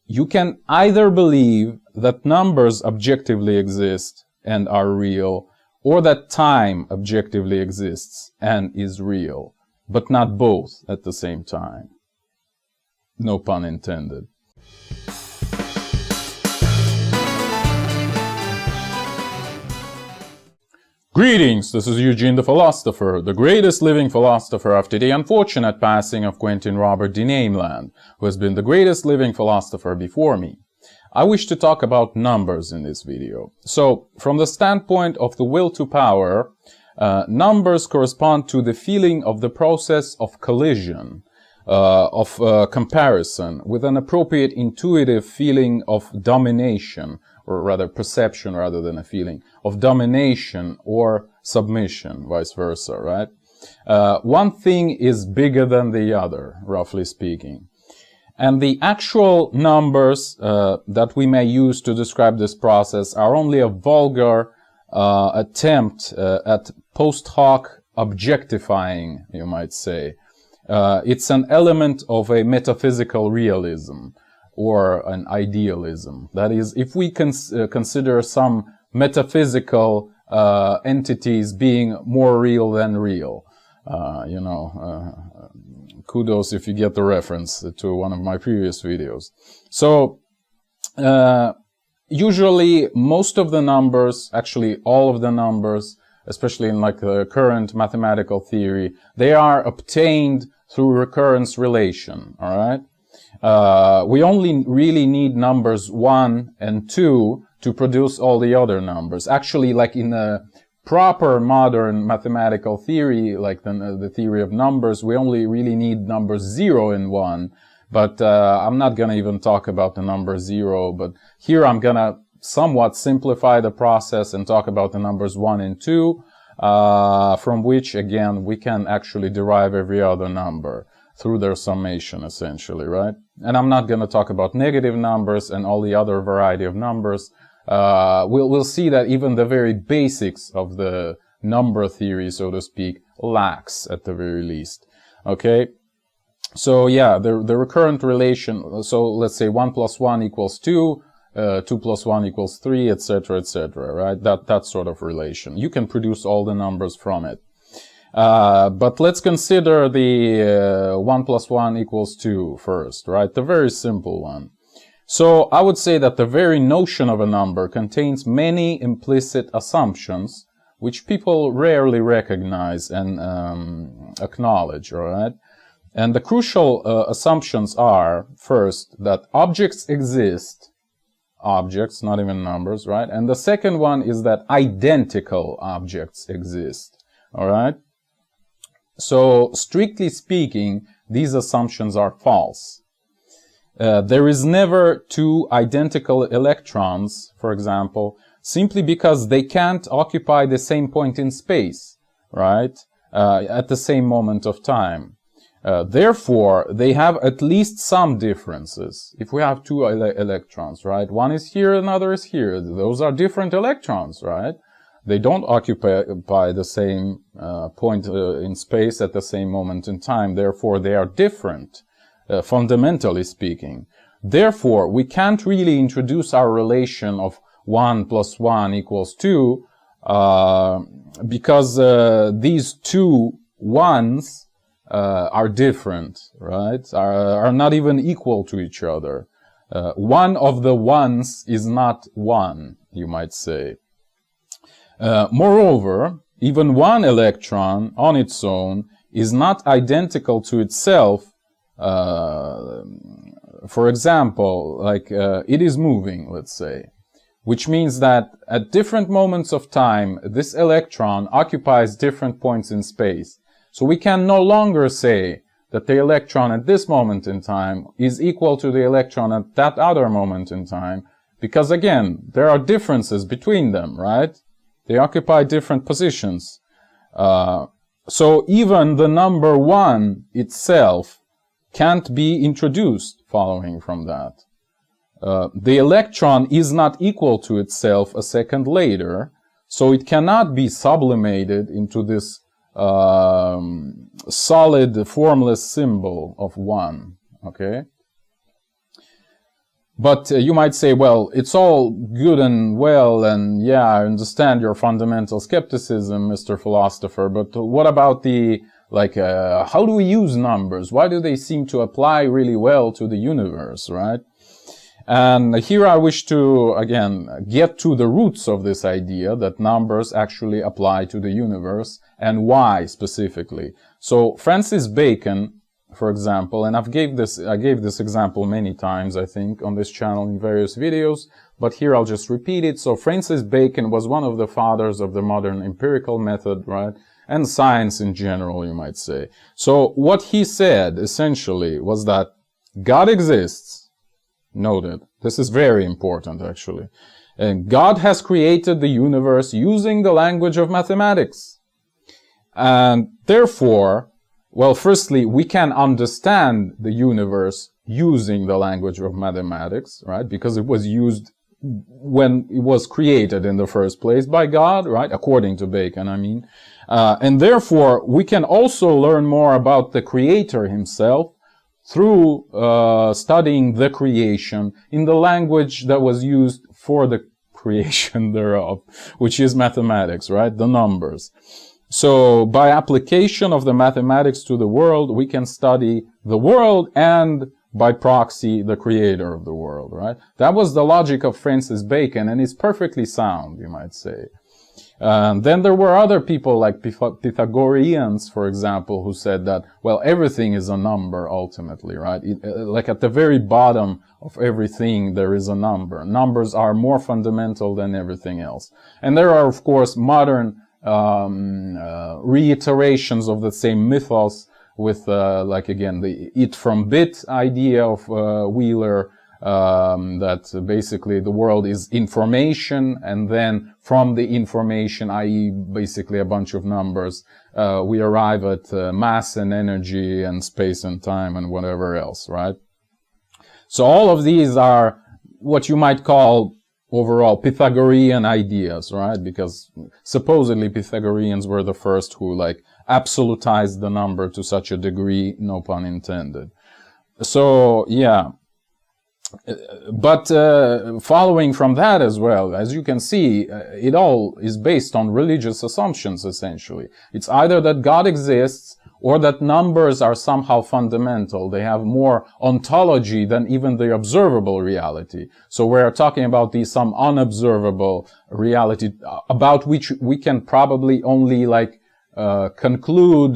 you can either believe that numbers objectively exist and are real, or that time objectively exists and is real, but not both at the same time. No pun intended. Greetings, this is Eugene the Philosopher, the greatest living philosopher after the unfortunate passing of Quentin Robert de Nameland, who has been the greatest living philosopher before me. I wish to talk about numbers in this video. So, from the standpoint of the will to power, numbers correspond to the feeling of the process of collision, of comparison, with an appropriate intuitive feeling of domination, or rather perception rather than a feeling, of domination or submission, vice versa, right? One thing is bigger than the other, roughly speaking. And the actual numbers that we may use to describe this process are only a vulgar attempt at post hoc objectifying, you might say. It's an element of a metaphysical realism, or an idealism. That is, if we consider some metaphysical entities being more real than real, kudos if you get the reference to one of my previous videos. So, usually most of the numbers, actually all of the numbers, especially in like the current mathematical theory, they are obtained through recurrence relation, alright? We only really need numbers 1 and 2 to produce all the other numbers. Actually, like in a proper modern mathematical theory, like the theory of numbers, we only really need numbers 0 and 1. But I'm not going to even talk about the number 0, but here I'm going to somewhat simplify the process and talk about the numbers 1 and 2, from which, again, we can actually derive every other number through their summation, essentially, right? And I'm not going to talk about negative numbers and all the other variety of numbers. We'll see that even the very basics of the number theory, so to speak, lacks at the very least. Okay? So yeah, the recurrent relation, so let's say 1 plus 1 equals 2, 2 plus 1 equals 3, etc., right? That sort of relation. You can produce all the numbers from it. But let's consider the 1 plus 1 equals 2 first, right? The very simple one. So I would say that the very notion of a number contains many implicit assumptions which people rarely recognize and acknowledge, all right? And the crucial assumptions are, first, that objects exist. Objects, not even numbers, right? And the second one is that identical objects exist, all right? So, strictly speaking, these assumptions are false. There is never two identical electrons, for example, simply because they can't occupy the same point in space, right? At the same moment of time. Therefore, they have at least some differences. If we have two electrons, right? One is here, another is here. Those are different electrons, right? They don't occupy the same point in space at the same moment in time. Therefore, they are different, fundamentally speaking. Therefore, we can't really introduce our relation of 1 plus 1 equals 2 because these two ones are different, right? Are not even equal to each other. One of the ones is not one, you might say. Moreover, even one electron on its own is not identical to itself. For example, like it is moving, let's say, which means that at different moments of time, this electron occupies different points in space. So we can no longer say that the electron at this moment in time is equal to the electron at that other moment in time, because again, there are differences between them, right? They occupy different positions. So even the number 1 itself can't be introduced following from that. The electron is not equal to itself a second later, so it cannot be sublimated into this solid, formless symbol of 1, okay? But you might say, well, it's all good and well, and yeah, I understand your fundamental skepticism, Mr. Philosopher, but what about the, like, how do we use numbers? Why do they seem to apply really well to the universe, right? And here I wish to, again, get to the roots of this idea that numbers actually apply to the universe, and why specifically. So Francis Bacon, for example, and I gave this example many times, I think, on this channel in various videos, but here I'll just repeat it. So Francis Bacon was one of the fathers of the modern empirical method, right? And science in general, you might say. So what he said, essentially, was that God exists. Noted. This is very important, actually. And God has created the universe using the language of mathematics. And therefore, well, firstly, we can understand the universe using the language of mathematics, right? Because it was used when it was created in the first place by God, right? According to Bacon, I mean. And therefore, we can also learn more about the Creator himself through studying the creation in the language that was used for the creation thereof, which is mathematics, right? The numbers. So by application of the mathematics to the world, we can study the world and by proxy the creator of the world, right? That was the logic of Francis Bacon, and it's perfectly sound, you might say. Then there were other people like Pythagoreans, for example, who said that, well, everything is a number ultimately, right? Like at the very bottom of everything there is a number. Numbers are more fundamental than everything else. And there are, of course, modern reiterations of the same mythos with, like again, the it from bit idea of Wheeler, that basically the world is information, and then from the information, i.e. basically a bunch of numbers, we arrive at mass and energy and space and time and whatever else, right? So all of these are what you might call overall Pythagorean ideas, right? Because supposedly Pythagoreans were the first who like absolutized the number to such a degree, no pun intended. So yeah, but following from that as well, as you can see, it all is based on religious assumptions essentially. It's either that God exists or that numbers are somehow fundamental. They have more ontology than even the observable reality. So we're talking about some unobservable reality about which we can probably only like conclude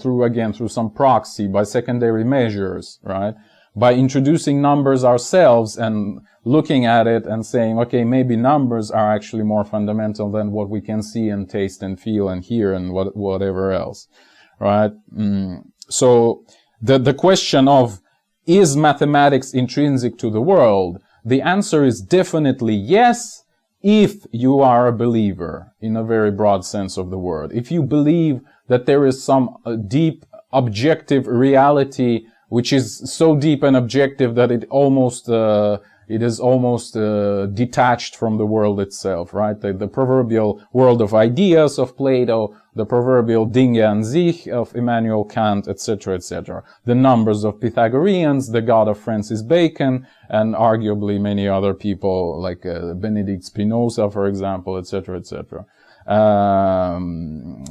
through some proxy by secondary measures, right? By introducing numbers ourselves and looking at it and saying, okay, maybe numbers are actually more fundamental than what we can see and taste and feel and hear and whatever else. Right? So the question of, is mathematics intrinsic to the world? The answer is definitely yes, if you are a believer in a very broad sense of the word. If you believe that there is some deep objective reality which is so deep and objective that it is almost detached from the world itself, right? The proverbial world of ideas of Plato, the proverbial Dinge an sich of Immanuel Kant, etc., etc. The numbers of Pythagoreans, the God of Francis Bacon, and arguably many other people like Benedict Spinoza, for example, etc., etc.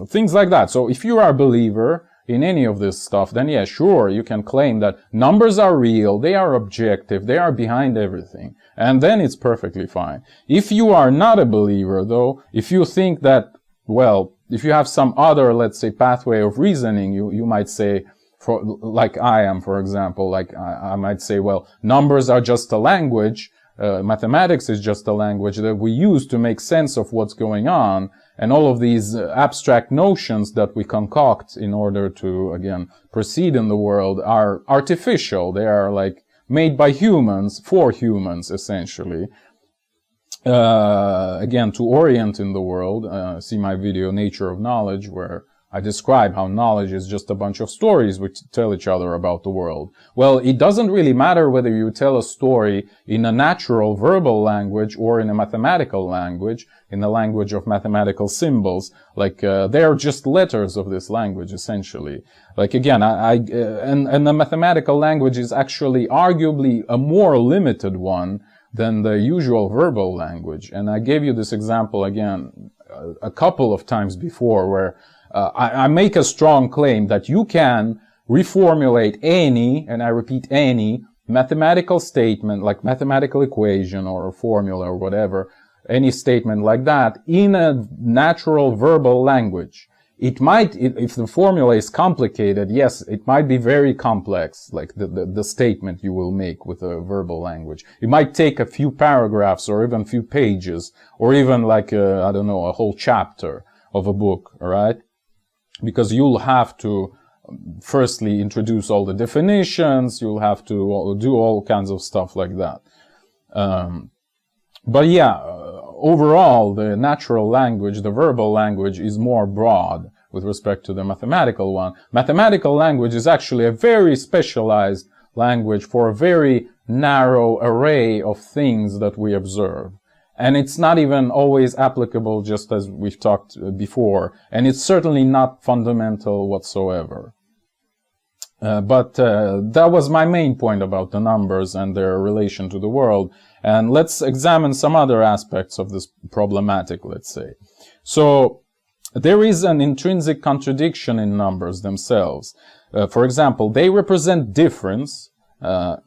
Things like that. So if you are a believer in any of this stuff, then yeah, sure, you can claim that numbers are real, they are objective, they are behind everything, and then it's perfectly fine. If you are not a believer, though, if you think that, well, if you have some other, let's say, pathway of reasoning, you might say, like I am, for example, like I might say, well, numbers are just a language, mathematics is just a language that we use to make sense of what's going on, and all of these abstract notions that we concoct in order to, again, proceed in the world are artificial. They are like made by humans, for humans, essentially. Again, to orient in the world, see my video, Nature of Knowledge, where I describe how knowledge is just a bunch of stories which tell each other about the world. Well, it doesn't really matter whether you tell a story in a natural verbal language or in a mathematical language, in the language of mathematical symbols. Like, they are just letters of this language, essentially. Like, again, and the mathematical language is actually arguably a more limited one than the usual verbal language. And I gave you this example again a couple of times before, where I make a strong claim that you can reformulate any, and I repeat any, mathematical statement, like mathematical equation or a formula or whatever, any statement like that, in a natural verbal language. It might, if the formula is complicated, yes, it might be very complex, like the statement you will make with a verbal language. It might take a few paragraphs or even a few pages, or even like, I don't know, a whole chapter of a book, all right? Because you'll have to firstly introduce all the definitions, you'll have to do all kinds of stuff like that. But yeah, overall, the natural language, the verbal language, is more broad with respect to the mathematical one. Mathematical language is actually a very specialized language for a very narrow array of things that we observe. And it's not even always applicable, just as we've talked before. And it's certainly not fundamental whatsoever. But that was my main point about the numbers and their relation to the world. And let's examine some other aspects of this problematic, let's say. So, there is an intrinsic contradiction in numbers themselves. For example, they represent difference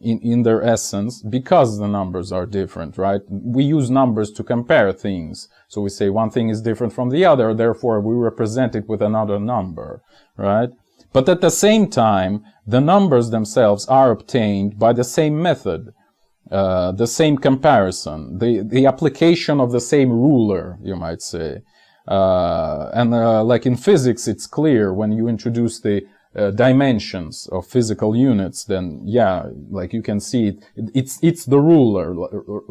in their essence because the numbers are different, right? We use numbers to compare things. So we say one thing is different from the other, therefore we represent it with another number, right? But at the same time, the numbers themselves are obtained by the same method, the same comparison, the application of the same ruler, you might say. Like in physics, it's clear when you introduce the dimensions of physical units, then yeah, like you can see it's the ruler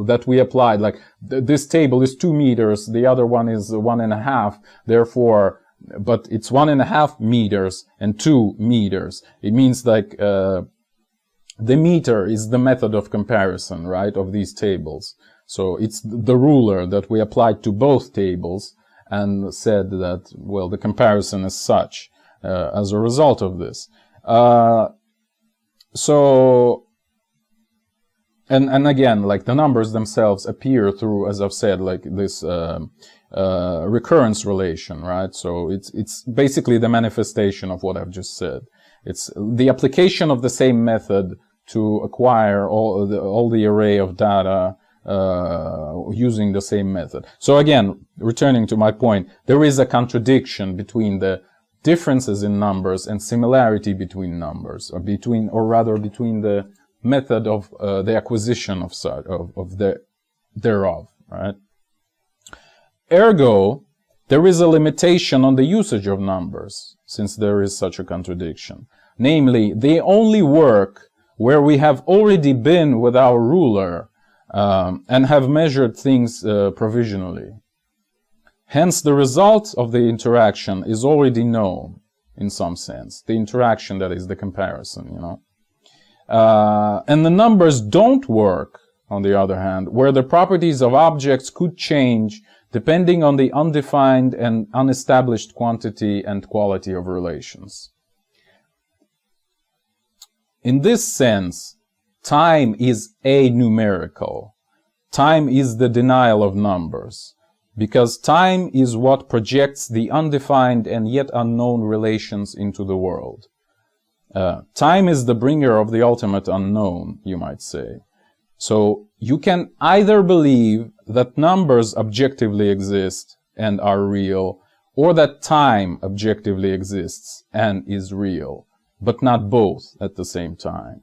that we applied. Like this table is 2 meters, the other one is 1.5, therefore, but it's 1.5 meters and 2 meters. It means like the meter is the method of comparison, right, of these tables. So it's the ruler that we applied to both tables and said that, well, the comparison is such as a result of this. And again, like the numbers themselves appear through, as I've said, like this recurrence relation, right? So it's basically the manifestation of what I've just said. It's the application of the same method to acquire all the array of data using the same method. So again, returning to my point, there is a contradiction between the differences in numbers and similarity between numbers, or between the method of the acquisition thereof, right? Ergo, there is a limitation on the usage of numbers, since there is such a contradiction. Namely, they only work where we have already been with our ruler and have measured things provisionally. Hence, the result of the interaction is already known, in some sense. The interaction, that is the comparison, you know. And the numbers don't work, on the other hand, where the properties of objects could change depending on the undefined and unestablished quantity and quality of relations. In this sense, time is a-numerical. Time is the denial of numbers, because time is what projects the undefined and yet unknown relations into the world. Time is the bringer of the ultimate unknown, you might say. So you can either believe that numbers objectively exist and are real, or that time objectively exists and is real, but not both at the same time.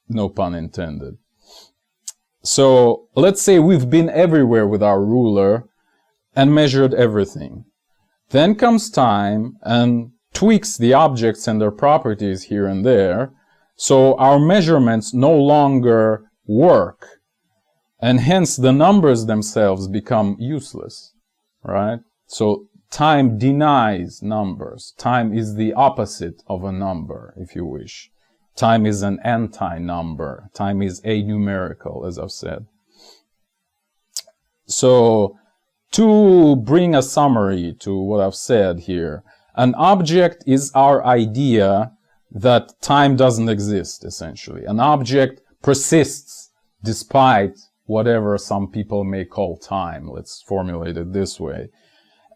No pun intended. So let's say we've been everywhere with our ruler and measured everything. Then comes time and tweaks the objects and their properties here and there, so our measurements no longer work, and hence the numbers themselves become useless, right? So time denies numbers. Time is the opposite of a number, if you wish. Time is an anti-number. Time is a-numerical, as I've said. So, to bring a summary to what I've said here, an object is our idea that time doesn't exist, essentially. An object persists despite whatever some people may call time. Let's formulate it this way.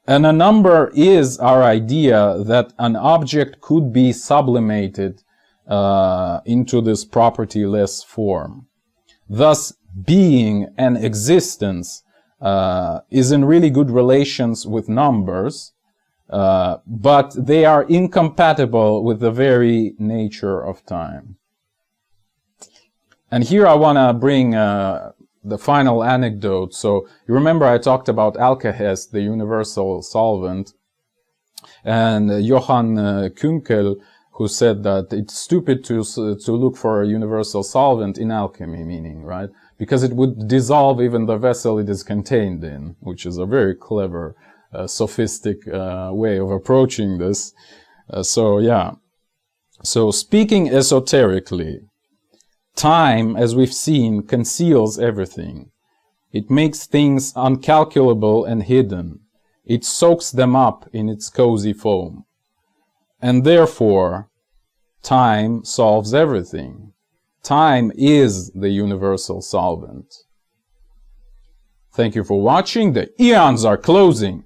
And a number is our idea that an object could be sublimated into this propertyless form. Thus, being and existence is in really good relations with numbers, but they are incompatible with the very nature of time. And here I want to bring the final anecdote. So you remember I talked about Alkahest, the universal solvent, and Johann Kunkel, who said that it's stupid to look for a universal solvent in alchemy, meaning, right? Because it would dissolve even the vessel it is contained in, which is a very clever, sophistic way of approaching this. So speaking esoterically, time, as we've seen, conceals everything. It makes things uncalculable and hidden. It soaks them up in its cozy foam. And therefore, time solves everything. Time is the universal solvent. Thank you for watching. The eons are closing.